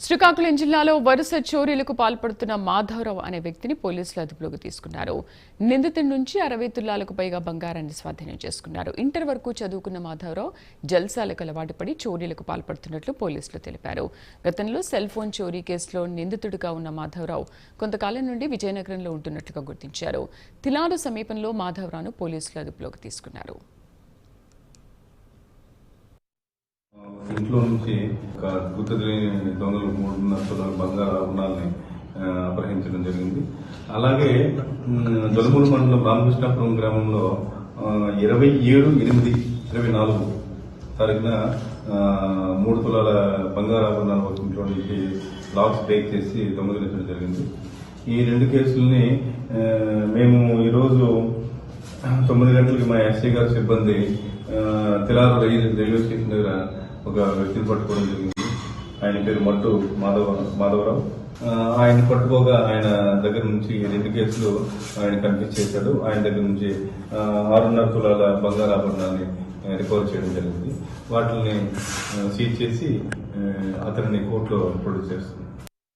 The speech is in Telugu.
శ్రీకాకుళం జిల్లాలో వరుస చోరీలకు పాల్పడుతున్న మాధవరావు అనే వ్యక్తిని పోలీసులు అదుపులోకి తీసుకున్నారు. నిందితుడి నుంచి 60 తులాలకు పైగా బంగారాన్ని స్వాధీనం చేసుకున్నారు. ఇంటర్ వరకు చదువుకున్న మాధవరావు జల్సాలకు అలవాటు పడి చోరీలకు పాల్పడుతున్నట్లు పోలీసులు తెలిపారు. గతంలో సెల్ ఫోన్ చోరీ కేసులో నిందితుడిగా ఉన్న మాధవరావు కొంతకాలం నుండి విజయనగరంలో ఉంటున్నట్లుగా గుర్తించారు. తిలారు సమీపంలో మాధవరావును పోలీసులు అదుపులోకి తీసుకున్నారు. ఇంట్లో నుంచి ఒక గుర్తు తెలియని దొంగలు 3.5 తులాల బంగారు ఆభరణాలని అపహరించడం జరిగింది. అలాగే జొలమూరు మండలం రామకృష్ణాపురం గ్రామంలో 27/8/24 తారీఖున 3 తులాల బంగారు ఆభరణాల ఒక ఇంట్లో నుంచి లాక్స్ బ్రేక్ చేసి దొంగలించడం జరిగింది. ఈ 2 కేసులని మేము ఈరోజు 9 గంటలకి మా ఎస్ఐ గారి సిబ్బంది తిలారు రైల్వే స్టేషన్ దగ్గర ఒక వ్యక్తిని పట్టుకోవడం జరిగింది. ఆయన పేరు మట్టు మాధవరావు. ఆయన పట్టుకోగా ఆయన దగ్గర నుంచి 2 కేసులు ఆయన కన్ఫ్యూజ్ చేశాడు. ఆయన దగ్గర నుంచి 6.5 తులాల బంగారు ఆభరణాన్ని రికవర్ చేయడం జరిగింది. వాటిని సీజ్ చేసి అతనిని కోర్టులో ప్రొడ్యూస్ చేస్తుంది.